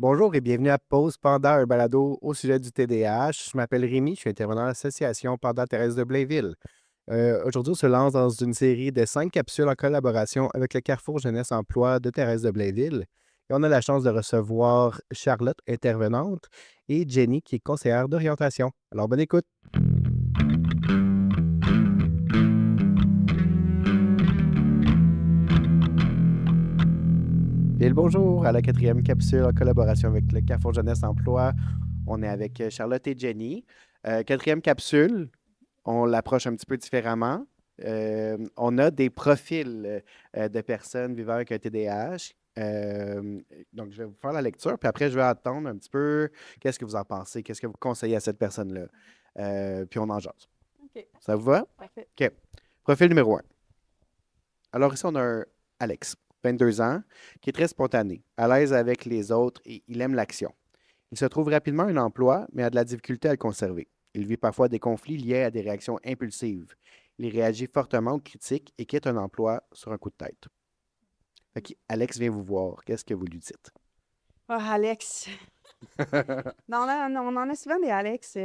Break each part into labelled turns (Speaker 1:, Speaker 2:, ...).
Speaker 1: Bonjour et bienvenue à Pause Panda, un balado au sujet du TDAH. Je m'appelle Rémi, je suis intervenant à l'association Panda Thérèse de Blainville. Aujourd'hui, on se lance dans une série de 5 capsules en collaboration avec le Carrefour Jeunesse Emploi de Thérèse de Blainville. Et on a la chance de recevoir Charlotte, intervenante, et Jenny, qui est conseillère d'orientation. Alors, bonne écoute. Bien le bonjour à la 4e capsule en collaboration avec le Carrefour Jeunesse Emploi. On est avec Charlotte et Jenny. 4e capsule, on l'approche un petit peu différemment. On a des profils de personnes vivant avec un TDAH. Donc, je vais vous faire la lecture, puis après, je vais attendre un petit peu qu'est-ce que vous en pensez, qu'est-ce que vous conseillez à cette personne-là. Puis on en jase.
Speaker 2: OK,
Speaker 1: Ça vous va?
Speaker 2: parfait.
Speaker 1: OK. Profil numéro 1. Alors ici, on a un Alex, 22 ans, qui est très spontané, à l'aise avec les autres et il aime l'action. Il se trouve rapidement un emploi, mais a de la difficulté à le conserver. Il vit parfois des conflits liés à des réactions impulsives. Il réagit fortement aux critiques et quitte un emploi sur un coup de tête. Fait que Alex vient vous voir. Qu'est-ce que vous lui dites?
Speaker 2: Oh, Alex. On en a souvent des Alex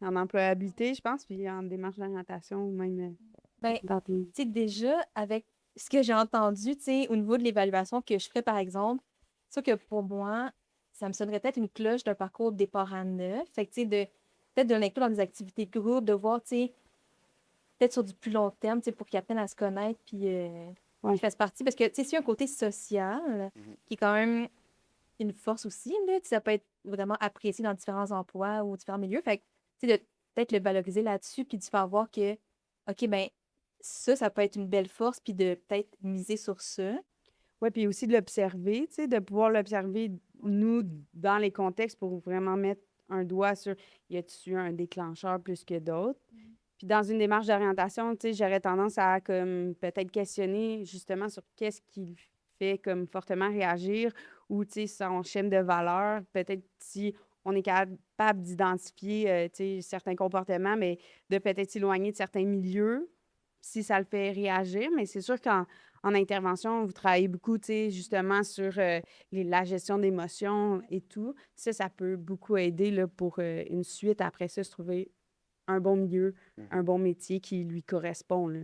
Speaker 2: en employabilité, je pense, puis en démarche d'orientation ou même
Speaker 3: Ben,
Speaker 2: dans tes...
Speaker 3: tu sais, déjà, avec ce que j'ai entendu, tu sais, au niveau de l'évaluation que je ferais, par exemple, c'est sûr que pour moi, ça me sonnerait peut-être une cloche d'un parcours de départ à neuf. Fait que, tu sais, peut-être de l'inclure dans des activités de groupe, de voir, tu sais, peut-être sur du plus long terme, tu sais, pour qu'ils apprennent à se connaître, puis qu'ils
Speaker 2: Ouais.
Speaker 3: fassent partie. Parce que, tu sais, s'il y a un côté social,
Speaker 1: Mhm.
Speaker 3: qui est quand même une force aussi, là, tu sais, ça peut être vraiment apprécié dans différents emplois ou différents milieux. Fait que, tu sais, de peut-être le valoriser là-dessus, puis de faire voir que, OK, ben ça peut être une belle force, puis de peut-être miser sur ça.
Speaker 2: Ouais, puis aussi de l'observer, tu sais, de pouvoir l'observer, nous, dans les contextes pour vraiment mettre un doigt sur y a-tu un déclencheur plus que d'autres. Puis dans une démarche d'orientation, tu sais, j'aurais tendance à comme peut-être questionner justement sur qu'est-ce qui le fait comme fortement réagir ou tu sais son chaîne de valeur. Peut-être si on est capable d'identifier tu sais certains comportements, mais de peut-être s'éloigner de certains milieux si ça le fait réagir. Mais c'est sûr qu'en intervention, vous travaillez beaucoup, tu sais, justement sur la gestion d'émotions et tout. Ça peut beaucoup aider là, pour une suite après ça, se trouver un bon milieu,
Speaker 1: Mhm.
Speaker 2: un bon métier qui lui correspond, là.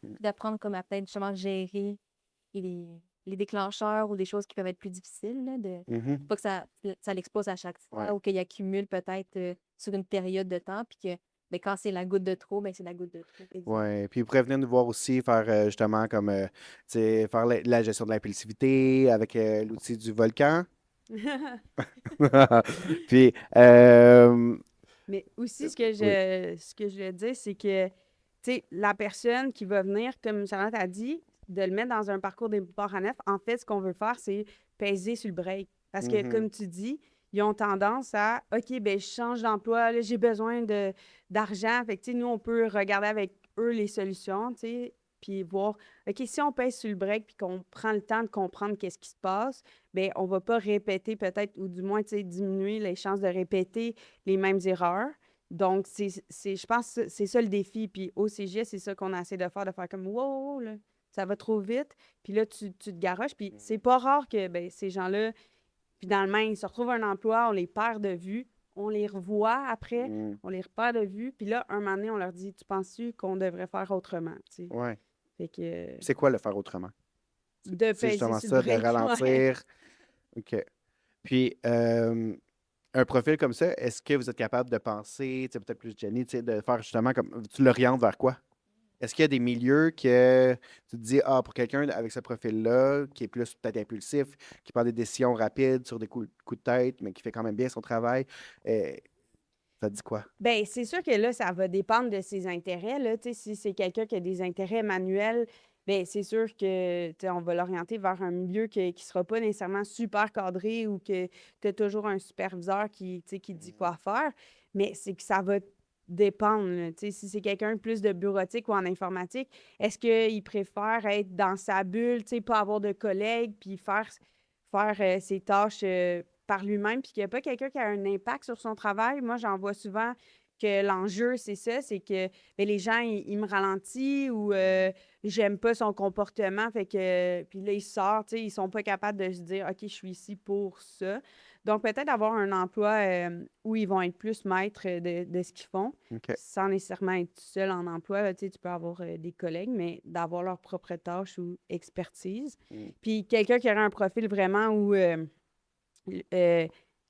Speaker 3: Puis d'apprendre comme à peut-être justement gérer les, les déclencheurs ou des choses qui peuvent être plus difficiles, là, de
Speaker 1: Mhm.
Speaker 3: pas que ça l'expose à chaque
Speaker 1: Ouais.
Speaker 3: fois ou qu'il accumule peut-être sur une période de temps, puis que ben, quand c'est la goutte de trop, ben, c'est la goutte de trop.
Speaker 1: Ouais. Puis vous pourrez venir nous voir aussi, faire justement comme, tu sais, faire la gestion de l'impulsivité avec l'outil du volcan. Puis,
Speaker 2: Mais aussi,
Speaker 1: oui.
Speaker 2: ce que je veux dire, c'est que, tu sais, la personne qui va venir, comme Charlotte a dit, de le mettre dans un parcours des ports à neuf, en fait, ce qu'on veut faire, c'est peser sur le break. Parce que,
Speaker 1: Mhm.
Speaker 2: comme tu dis, ils ont tendance à, OK, ben je change d'emploi, là, j'ai besoin d'argent. Fait que, tu sais, nous, on peut regarder avec eux les solutions, tu sais, puis voir, OK, si on pèse sur le break puis qu'on prend le temps de comprendre qu'est-ce qui se passe, ben on va pas répéter peut-être, ou du moins, tu sais, diminuer les chances de répéter les mêmes erreurs. Donc, je pense que c'est ça le défi. Puis au CGS, c'est ça qu'on essaie de faire comme wow, là, ça va trop vite. Puis là, tu te garoches. Puis c'est pas rare que ben, ces gens-là, finalement, ils se retrouvent un emploi, on les perd de vue, on les revoit après,
Speaker 1: Mhm.
Speaker 2: on les repère de vue. Puis là, un moment donné, on leur dit, tu penses-tu qu'on devrait faire autrement? Tu sais?
Speaker 1: Ouais.
Speaker 2: Fait que
Speaker 1: C'est quoi le faire autrement?
Speaker 2: de
Speaker 1: C'est
Speaker 2: peser
Speaker 1: justement
Speaker 2: sur le
Speaker 1: ça, de
Speaker 2: break, ouais.
Speaker 1: ralentir. OK. Puis, un profil comme ça, est-ce que vous êtes capable de penser, tu sais, peut-être plus Jenny, tu sais, de faire justement comme. Tu l'orientes vers quoi? Est-ce qu'il y a des milieux que tu te dis, ah, pour quelqu'un avec ce profil-là, qui est plus peut-être impulsif, qui prend des décisions rapides sur des coups de tête, mais qui fait quand même bien son travail, euh, ça te dit quoi?
Speaker 2: Ben c'est sûr que là, ça va dépendre de ses intérêts, là. Tu sais, si c'est quelqu'un qui a des intérêts manuels, ben c'est sûr que, tu sais, on va l'orienter vers un milieu qui sera pas nécessairement super cadré ou que tu as toujours un superviseur tu sais, qui dit quoi faire. Mais c'est que ça va dépendre, là. Tu sais, si c'est quelqu'un plus de bureautique ou en informatique, est-ce qu'il préfère être dans sa bulle, tu sais, pas avoir de collègues, puis faire ses tâches par lui-même, puis qu'il n'y a pas quelqu'un qui a un impact sur son travail? Moi, j'en vois souvent que l'enjeu, c'est ça, c'est que ben, les gens, ils me ralentissent ou j'aime pas son comportement, fait que puis là, il sort, tu sais, ils sont pas capables de se dire: «OK, je suis ici pour ça». Donc peut-être avoir un emploi, où ils vont être plus maîtres, de ce qu'ils font,
Speaker 1: OK.
Speaker 2: sans nécessairement être seul en emploi, là, tu sais, tu peux avoir, des collègues, mais d'avoir leur propre tâche ou expertise.
Speaker 1: Mm.
Speaker 2: Puis quelqu'un qui aurait un profil vraiment où,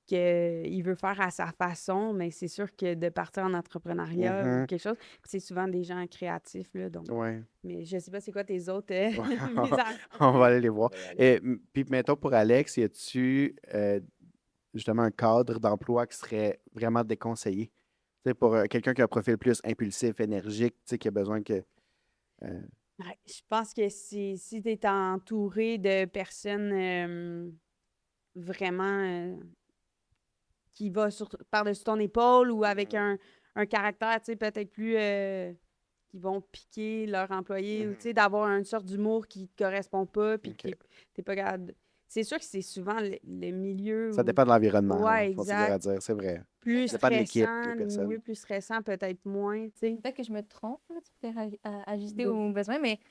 Speaker 2: qu'il veut faire à sa façon, mais c'est sûr que de partir en entrepreneuriat ou
Speaker 1: Mhm.
Speaker 2: quelque chose, c'est souvent des gens créatifs, là, donc
Speaker 1: Ouais.
Speaker 2: mais je sais pas c'est quoi tes autres, mises
Speaker 1: On va aller les voir.
Speaker 2: on va y aller.
Speaker 1: Puis, mettons, pour Alex, y a-tu justement un cadre d'emploi qui serait vraiment déconseillé? Tu sais, pour quelqu'un qui a un profil plus impulsif, énergique, tu sais, qui a besoin que. euh,
Speaker 2: Ouais, je pense que si tu es entouré de personnes, vraiment, qui va sur par-dessus ton épaule ou avec un caractère, tu sais, peut-être plus, qui vont piquer leur employé ou, tu
Speaker 1: Mhm.
Speaker 2: sais, d'avoir une sorte d'humour qui te correspond pas puis
Speaker 1: OK.
Speaker 2: qui tu pas capable c'est sûr que c'est souvent le milieu
Speaker 1: Ça
Speaker 2: où
Speaker 1: dépend de l'environnement, là.
Speaker 2: ouais,
Speaker 1: Je pense que c'est dur à
Speaker 2: exact.
Speaker 1: dire, c'est vrai.
Speaker 2: Plus
Speaker 1: Ça dépend de l'équipe, les
Speaker 2: stressant, les
Speaker 1: personnes.
Speaker 2: milieux plus stressants, peut-être moins, tu sais.
Speaker 3: Peut-être que je me trompe, là, tu peux ajuster
Speaker 2: Vas-y.
Speaker 3: aux besoins, mais tu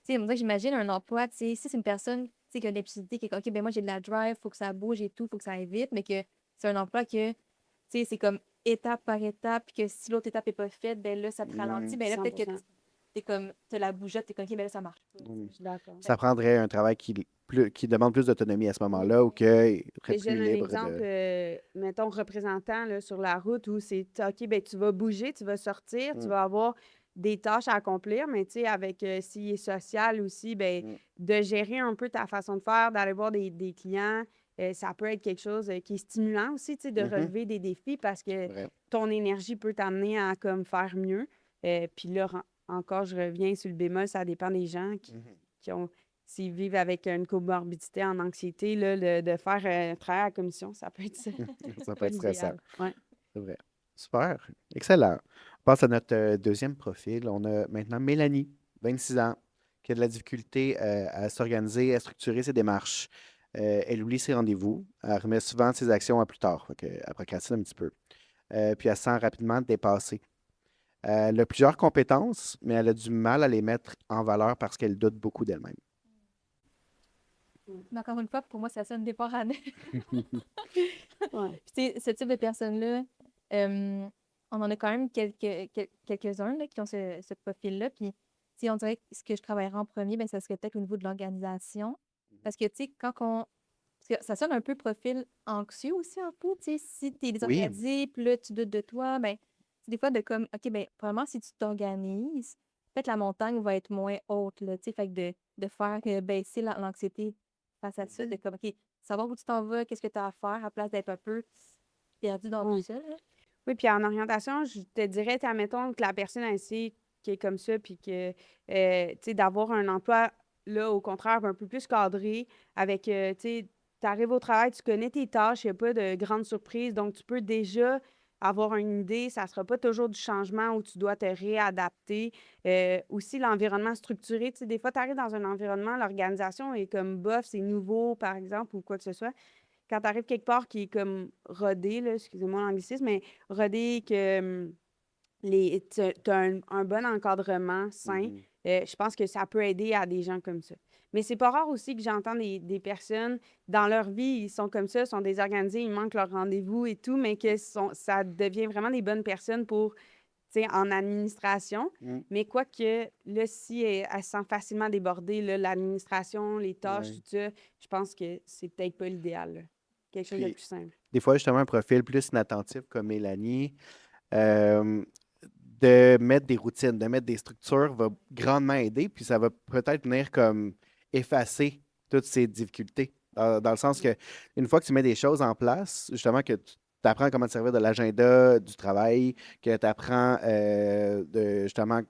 Speaker 3: sais, on dirait que j'imagine un emploi, tu sais, si c'est une personne, tu sais, qui a de l'impulsivité, qui est comme, OK, ben moi, j'ai de la drive, faut que ça bouge et tout, faut que ça aille vite, mais que c'est un emploi que, tu sais, c'est comme étape par étape, puis que si l'autre étape n'est pas faite, ben là, ça te ralentit,
Speaker 1: Mm.
Speaker 3: ben là, peut-être que
Speaker 2: 100%.
Speaker 3: t'es comme, t'as la bougeotte, t'es comme, OK, ben là, ça marche pas, tu
Speaker 1: Mm.
Speaker 3: sais.
Speaker 2: Je suis d'accord.
Speaker 1: Ça prendrait un travail qui demande plus d'autonomie à ce moment-là ou qui serait
Speaker 2: Je
Speaker 1: plus
Speaker 2: donne un
Speaker 1: libre
Speaker 2: exemple,
Speaker 1: de.
Speaker 2: mettons, représentant là, sur la route où c'est OK, ben, tu vas bouger, tu vas sortir, tu
Speaker 1: Mm.
Speaker 2: vas avoir des tâches à accomplir, mais tu sais, avec s'il est social aussi, ben,
Speaker 1: Mm.
Speaker 2: de gérer un peu ta façon de faire, d'aller voir des clients, ça peut être quelque chose qui est stimulant aussi, tu sais, de
Speaker 1: Mhm.
Speaker 2: relever des défis parce que
Speaker 1: Vrai.
Speaker 2: ton énergie peut t'amener à comme faire mieux. Puis là, encore, je reviens sur le bémol, ça dépend des gens
Speaker 1: Mhm.
Speaker 2: qui ont s'ils vivent avec une comorbidité en anxiété, là, de faire un travail à la commission, ça peut être ça.
Speaker 1: Ça peut
Speaker 2: Pas
Speaker 1: être stressant.
Speaker 2: l'idéal. Ouais.
Speaker 1: C'est vrai. Super. Excellent. On passe à notre deuxième profil. On a maintenant Mélanie, 26 ans, qui a de la difficulté à s'organiser, à structurer ses démarches. Elle oublie ses rendez-vous. Elle remet souvent ses actions à plus tard. Fait elle procrastine un petit peu. Puis elle se sent rapidement dépassée. Elle a plusieurs compétences, mais elle a du mal à les mettre en valeur parce qu'elle doute beaucoup d'elle-même.
Speaker 3: Mais encore une fois, pour moi, ça sonne départ à neuf.
Speaker 2: Ouais.
Speaker 3: Puis, tu sais, ce type de personnes-là, on en a quand même quelques-uns là, qui ont ce profil-là. Puis, tu sais, on dirait que ce que je travaillerais en premier, ben, ça serait peut-être au niveau de l'organisation. Parce que, tu sais, parce que ça sonne un peu profil anxieux aussi, un peu. Tu sais, si tu es
Speaker 1: Oui.
Speaker 3: désorganisé, puis là, tu doutes de toi, ben, c'est des fois de comme, OK, ben, probablement, si tu t'organises, peut-être la montagne va être moins haute, là, tu sais. Fait que de faire baisser l'anxiété face à ça, de comme, OK, savoir où tu t'en vas, qu'est-ce que tu as à faire, à place d'être un peu perdu dans tout
Speaker 2: Ouais.
Speaker 3: ça, là.
Speaker 2: Oui, puis en orientation, je te dirais, admettons que la personne ainsi qui est comme ça, puis que, tu sais, d'avoir un emploi, là, au contraire, un peu plus cadré, avec, tu sais, tu arrives au travail, tu connais tes tâches, il n'y a pas de grandes surprises, donc tu peux déjà avoir une idée, ça ne sera pas toujours du changement où tu dois te réadapter. Aussi, l'environnement structuré, tu sais, des fois, tu arrives dans un environnement, l'organisation est comme bof, c'est nouveau, par exemple, ou quoi que ce soit. Quand tu arrives quelque part qui est comme rodé, là, excusez-moi l'anglicisme, mais rodé, que tu as un bon encadrement sain,
Speaker 1: Mhm.
Speaker 2: je pense que ça peut aider à des gens comme ça. Mais c'est pas rare aussi que j'entends des personnes, dans leur vie, ils sont comme ça, sont désorganisés, ils manquent leur rendez-vous et tout, mais que ça devient vraiment des bonnes personnes pour, tu sais, en administration.
Speaker 1: Mm.
Speaker 2: Mais quoique, là, si elle se sent facilement débordée, là, l'administration, les tâches,
Speaker 1: Ouais.
Speaker 2: tout ça, je pense que c'est peut-être pas l'idéal, là. Quelque chose de
Speaker 1: Puis,
Speaker 2: plus simple.
Speaker 1: des fois, justement, un profil plus inattentif comme Mélanie, euh, de mettre des routines, de mettre des structures va grandement aider, puis ça va peut-être venir comme effacer toutes ces difficultés. Dans le sens que une fois que tu mets des choses en place, justement, que tu apprends comment te servir de l'agenda, du travail, que tu apprends de justement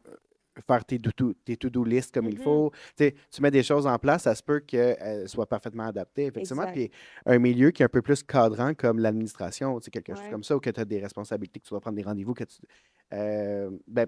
Speaker 1: faire tes to-do list comme il
Speaker 2: Mhm.
Speaker 1: faut. Tu sais, tu mets des choses en place, ça se peut qu'elles soient parfaitement adaptées, effectivement.
Speaker 2: Exact.
Speaker 1: Puis un milieu qui est un peu plus cadrant comme l'administration, c'est quelque chose
Speaker 2: Ouais.
Speaker 1: comme ça, où tu as des responsabilités, que tu dois prendre des rendez-vous, ben,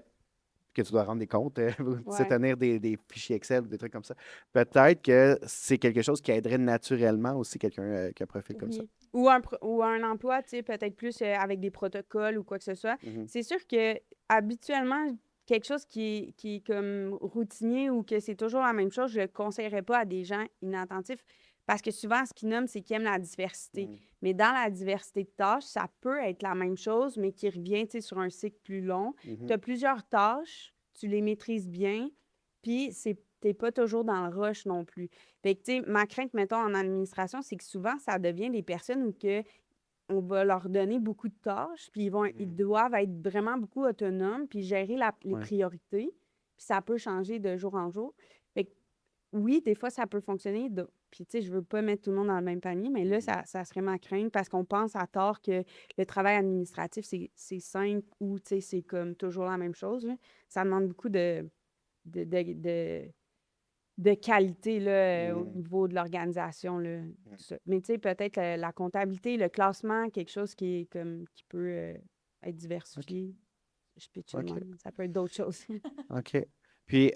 Speaker 1: que tu dois rendre des comptes, tu sais,
Speaker 2: Ouais.
Speaker 1: tenir des fichiers Excel, des trucs comme ça. Peut-être que c'est quelque chose qui aiderait naturellement aussi quelqu'un qui a un profil comme ça.
Speaker 2: Oui. Ou un emploi, tu sais, peut-être plus avec des protocoles ou quoi que ce soit.
Speaker 1: Mhm.
Speaker 2: C'est sûr que habituellement, quelque chose qui est comme routinier ou que c'est toujours la même chose, je ne le conseillerais pas à des gens inattentifs parce que souvent, ce qu'ils nomment, c'est qu'ils aiment la diversité.
Speaker 1: Mm.
Speaker 2: Mais dans la diversité de tâches, ça peut être la même chose, mais qui revient, tu sais, sur un cycle plus long.
Speaker 1: Mhm.
Speaker 2: Tu as plusieurs tâches, tu les maîtrises bien, puis t'es pas toujours dans le rush non plus. Fait que, tu sais, ma crainte, mettons, en administration, c'est que souvent, ça devient des personnes où que on va leur donner beaucoup de tâches, puis ils doivent être vraiment beaucoup autonomes, puis gérer les
Speaker 1: Ouais.
Speaker 2: priorités, puis ça peut changer de jour en jour. Fait que, oui, des fois, ça peut fonctionner, puis tu sais, je veux pas mettre tout le monde dans le même panier, mais là, ça serait ma crainte parce qu'on pense à tort que le travail administratif, c'est simple ou, tu sais, c'est comme toujours la même chose, là. Ça demande beaucoup de, de, de- de qualité là, au niveau de l'organisation. Là, tout ça. Mais tu sais, peut-être la comptabilité, le classement, quelque chose qui peut être diversifié. Je pitch le
Speaker 1: OK.
Speaker 2: même. Ça peut être d'autres choses.
Speaker 1: OK. Puis,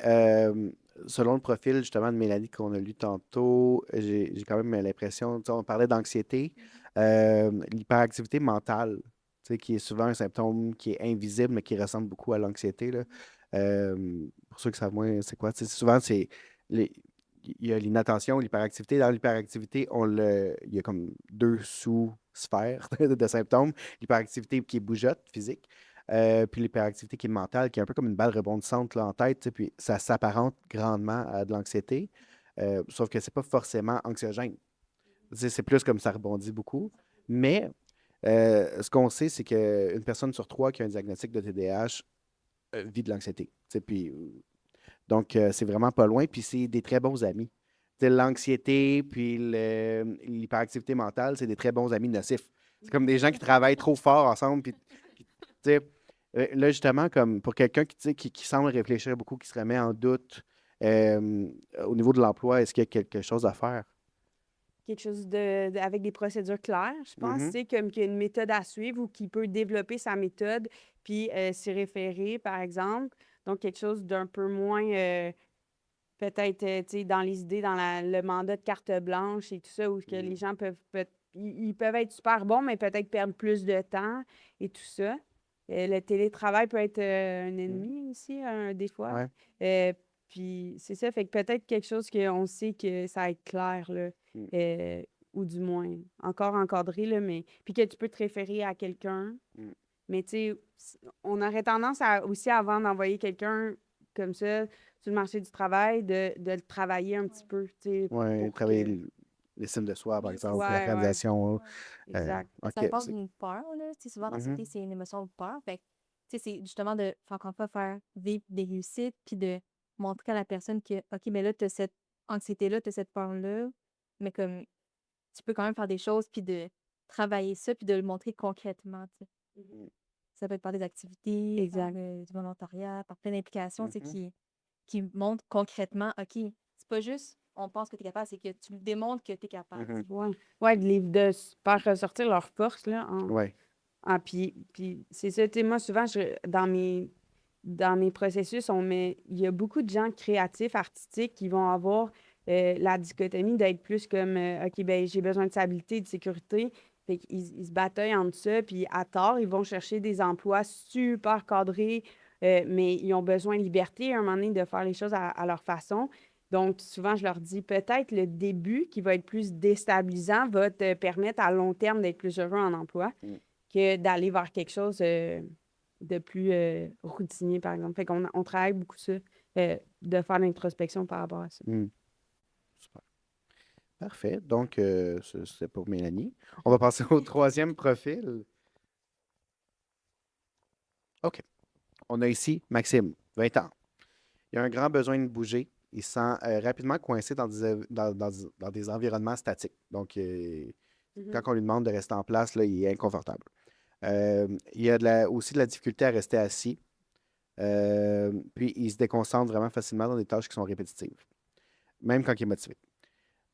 Speaker 1: selon le profil justement de Mélanie qu'on a lu tantôt, j'ai quand même l'impression, tu sais, on parlait d'anxiété, l'hyperactivité mentale, tu sais, qui est souvent un symptôme qui est invisible, mais qui ressemble beaucoup à l'anxiété, là. Pour ceux qui savent moins, c'est quoi? Tu sais, souvent, les- il y a l'inattention, l'hyperactivité. Dans l'hyperactivité, il y a comme deux sous-sphères de symptômes. L'hyperactivité qui est bougeotte, physique, puis l'hyperactivité qui est mentale, qui est un peu comme une balle rebondissante là, en tête, tu sais, puis ça s'apparente grandement à de l'anxiété, sauf que c'est pas forcément anxiogène. Tu sais, c'est plus comme ça rebondit beaucoup. Mais ce qu'on sait, c'est qu'une personne sur trois qui a un diagnostic de TDAH vit de l'anxiété. Tu sais, puis, donc, c'est vraiment pas loin, puis c'est des très bons amis. Tu sais, l'anxiété, puis l'hyperactivité mentale, c'est des très bons amis nocifs. C'est comme des gens qui travaillent trop fort ensemble, puis, tu sais, là, justement, comme pour quelqu'un qui, tu sais, qui semble réfléchir beaucoup, qui se remet en doute au niveau de l'emploi, est-ce qu'il y a quelque chose à faire?
Speaker 2: Quelque chose avec des procédures claires, je pense, tu
Speaker 1: Mhm.
Speaker 2: sais, comme qu'il y a une méthode à suivre ou qui peut développer sa méthode puis s'y référer, par exemple. Donc, quelque chose d'un peu moins, peut-être, tu sais, dans les idées, dans le mandat de carte blanche et tout ça, où que les gens ils peuvent être super bons, mais peut-être perdre plus de temps et tout ça. Le télétravail peut être un
Speaker 1: Mhm.
Speaker 2: ennemi aussi, des fois.
Speaker 1: Ouais.
Speaker 2: Euh, Puis c'est ça, fait que peut-être quelque chose qu'on sait que ça va être clair, là,
Speaker 1: Mm.
Speaker 2: euh, ou du moins encore encadré, là, mais puis que tu peux te référer à quelqu'un.
Speaker 1: Mm.
Speaker 2: Mais tu sais, on aurait tendance aussi, avant d'envoyer quelqu'un comme ça sur le marché du travail, de le travailler un petit peu, tu sais,
Speaker 1: Ouais,
Speaker 2: pour
Speaker 1: travailler
Speaker 2: que...
Speaker 1: l'estime de soi, par
Speaker 3: Oui,
Speaker 1: exemple,
Speaker 3: aussi.
Speaker 2: Ouais,
Speaker 1: l'organisation.
Speaker 3: Ouais.
Speaker 2: exact.
Speaker 1: OK.
Speaker 3: Ça part d'une peur, là. Tu sais, souvent,
Speaker 1: Mhm.
Speaker 3: l'anxiété, c'est une émotion de peur. Fait que, tu sais, c'est justement de, encore une fois, faire vivre des réussites, puis de montrer à la personne que, OK, mais là, tu as cette anxiété-là, tu as cette peur-là, mais comme, tu peux quand même faire des choses, puis de travailler ça, puis de le montrer concrètement, tu sais.
Speaker 1: Mm.
Speaker 3: Ça peut être par des activités, par
Speaker 2: Exact.
Speaker 3: du volontariat, par plein d'implications, tu sais,
Speaker 1: Mhm.
Speaker 3: qui montrent concrètement, OK, c'est pas juste, on pense que tu es capable, c'est que tu le démontres que tu es capable.
Speaker 1: Mhm.
Speaker 2: Ouais. Ouais, faire ressortir leur force, là,
Speaker 1: Ouais.
Speaker 2: puis c'est ça, tu sais, moi, souvent, dans mes processus, il y a beaucoup de gens créatifs, artistiques, qui vont avoir la dichotomie d'être plus comme, OK, ben j'ai besoin de stabilité, de sécurité. Fait qu'ils ils se bataillent entre ça, puis à tort, ils vont chercher des emplois super cadrés, mais ils ont besoin de liberté à un moment donné de faire les choses à leur façon. Donc, souvent, je leur dis peut-être le début qui va être plus déstabilisant va te permettre à long terme d'être plus heureux en emploi
Speaker 1: Mm.
Speaker 2: que d'aller vers quelque chose de plus routinier, par exemple. Fait qu'on travaille beaucoup ça, de faire l'introspection par rapport à ça.
Speaker 1: Mm. Super. Parfait. Donc, c'est pour Mélanie. On va passer au troisième profil. OK. On a ici Maxime, 20 ans. Il a un grand besoin de bouger. Il se sent rapidement coincé dans des environnements statiques. Donc, quand
Speaker 2: Mhm.
Speaker 1: on lui demande de rester en place, là, il est inconfortable. Il a aussi de la difficulté à rester assis. Puis, il se déconcentre vraiment facilement dans des tâches qui sont répétitives, même quand il est motivé.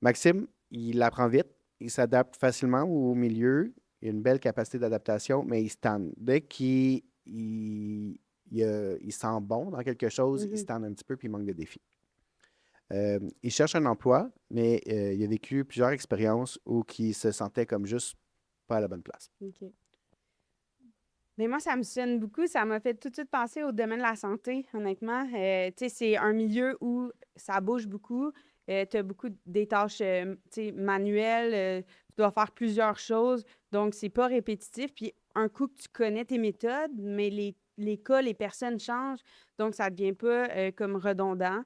Speaker 1: Maxime, il apprend vite, il s'adapte facilement au milieu, il a une belle capacité d'adaptation, mais il stanne. Dès il sent bon dans quelque chose, il
Speaker 2: Mhm.
Speaker 1: stanne un petit peu puis il manque de défis. Il cherche un emploi, mais il a vécu plusieurs expériences où il se sentait comme juste pas à la bonne place.
Speaker 2: OK. Mais moi, ça me sonne beaucoup. Ça m'a fait tout de suite penser au domaine de la santé, honnêtement. Tu sais, c'est un milieu où ça bouge beaucoup. Tu as beaucoup des tâches tu sais, manuelles. Tu dois faire plusieurs choses. Donc, c'est pas répétitif. Puis, un coup que tu connais tes méthodes, mais les cas, les personnes changent. Donc, ça devient pas comme redondant.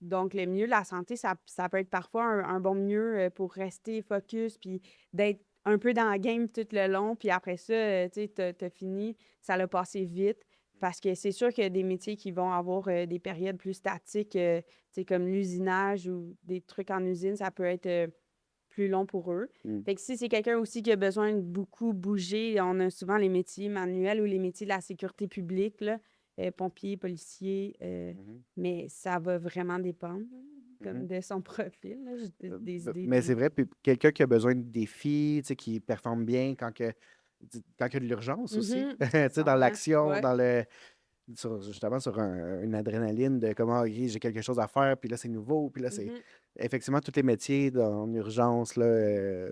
Speaker 2: Donc, le milieu de la santé, ça peut être parfois un bon milieu pour rester focus puis d'être un peu dans la game tout le long, puis après ça, tu sais, t'as fini, ça l'a passé vite. Parce que c'est sûr qu'il y a des métiers qui vont avoir des périodes plus statiques, tu sais, comme l'usinage ou des trucs en usine, ça peut être plus long pour eux.
Speaker 1: Mm.
Speaker 2: Fait que si c'est quelqu'un aussi qui a besoin de beaucoup bouger, on a souvent les métiers manuels ou les métiers de la sécurité publique, là, pompiers, policiers, mais ça va vraiment dépendre comme de son profil, là, j'ai des idées.
Speaker 1: Mais
Speaker 2: puis-
Speaker 1: c'est vrai, puis quelqu'un qui a besoin de défis, tu sais, qui performe bien quand il y a de l'urgence aussi,
Speaker 2: Mhm,
Speaker 1: tu sais, dans
Speaker 2: comprends.
Speaker 1: l'action,
Speaker 2: Ouais.
Speaker 1: justement sur une adrénaline de comment, OK, j'ai quelque chose à faire, puis là, c'est nouveau, puis là, c'est
Speaker 2: Mhm.
Speaker 1: effectivement tous les métiers en urgence, là,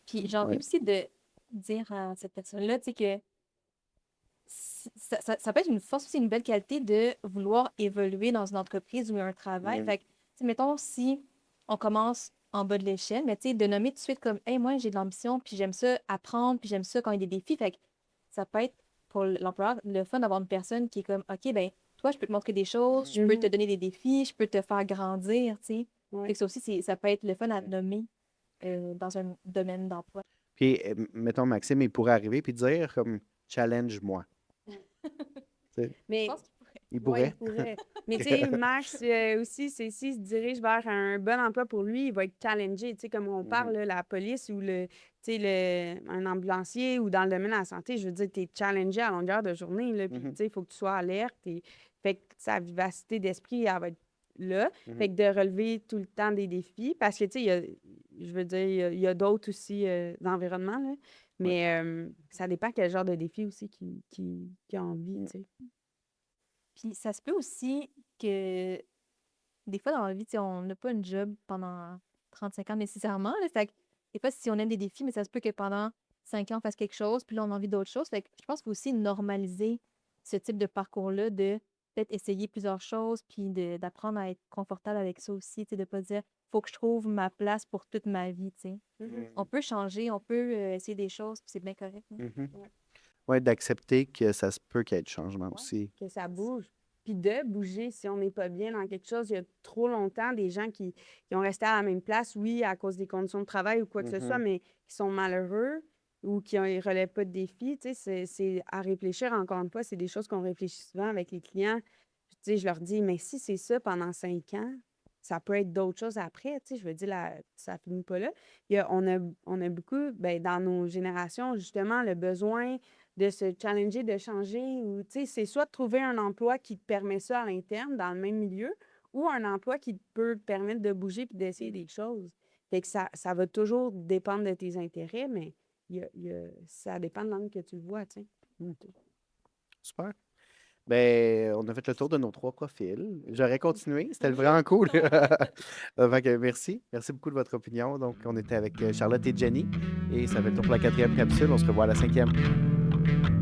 Speaker 3: Puis j'ai envie
Speaker 1: ouais.
Speaker 3: aussi de dire à cette personne-là, tu sais, que ça peut être une force aussi, une belle qualité de vouloir évoluer dans une entreprise ou un travail.
Speaker 1: Mm.
Speaker 3: Fait que, tu sais, mettons, si on commence en bas de l'échelle, mais tu sais, de nommer tout de suite comme, hey, moi, j'ai de l'ambition, puis j'aime ça apprendre, puis j'aime ça quand il y a des défis. Fait que ça peut être pour l'employeur le fun d'avoir une personne qui est comme, OK, ben, toi, je peux te montrer des choses, je peux te
Speaker 2: Mhm.
Speaker 3: donner des défis, je peux te faire grandir, tu sais.
Speaker 2: Ouais.
Speaker 3: Fait que ça aussi, ça peut être le fun à nommer dans un domaine d'emploi.
Speaker 1: Puis, mettons, Maxime, il pourrait arriver puis dire comme challenge-moi. Tu sais,
Speaker 3: Je
Speaker 2: Mais
Speaker 3: pense qu'il pourrait.
Speaker 1: il
Speaker 2: ouais,
Speaker 1: pourrait.
Speaker 2: il pourrait. Mais tu sais, Max aussi, c'est s'il se dirige vers un bon emploi pour lui, il va être challengé. Tu sais, comme on parle, là, la police ou un ambulancier ou dans le domaine de la santé, je veux dire, tu es challengé à longueur de journée. Là, puis, tu sais, il faut que tu sois alerte. Fait que sa vivacité d'esprit, elle va être là. Fait que de relever tout le temps des défis. Parce que, tu sais, je veux dire, il y a d'autres aussi environnements, là. Mais ça dépend quel genre de défi aussi qui a envie, tu sais.
Speaker 3: Puis ça se peut aussi que des fois dans la vie, tu sais, on n'a pas une job pendant 35 ans nécessairement. Là. Fait que des fois, si on aime des défis, mais ça se peut que pendant 5 ans, on fasse quelque chose, puis là, on a envie d'autre chose. Fait que je pense qu'il faut aussi normaliser ce type de parcours-là, de peut-être essayer plusieurs choses, puis d'apprendre à être confortable avec ça aussi, tu sais, de pas dire faut que je trouve ma place pour toute ma vie, tu sais. On peut changer, on peut essayer des choses, puis c'est bien correct. Hein.
Speaker 1: Ouais, d'accepter que ça se peut qu'il y ait du changement
Speaker 2: Ouais,
Speaker 1: aussi.
Speaker 2: que ça bouge. Puis de bouger si on n'est pas bien dans quelque chose. Il y a trop longtemps des gens qui ont resté à la même place, oui, à cause des conditions de travail ou quoi que ce soit, mais qui sont malheureux ou qui ne relèvent pas de défis. Tu sais, c'est à réfléchir encore une fois. C'est des choses qu'on réfléchit souvent avec les clients. Tu sais, je leur dis, mais si c'est ça pendant 5 ans, ça peut être d'autres choses après. Tu sais, je veux dire, ça finit pas là. On a beaucoup, ben, dans nos générations, justement, le besoin de se challenger, de changer, ou tu sais, c'est soit de trouver un emploi qui te permet ça à l'interne, dans le même milieu, ou un emploi qui peut te permettre de bouger puis d'essayer des choses. Fait que ça va toujours dépendre de tes intérêts, mais ça dépend de l'angle que tu le vois, tu sais.
Speaker 1: Super. Ben, on a fait le tour de nos 3 profils. J'aurais continué. C'était vraiment cool. Fait que merci. Merci beaucoup de votre opinion. Donc, on était avec Charlotte et Jenny. Et ça fait le tour pour la 4e capsule. On se revoit à la 5e.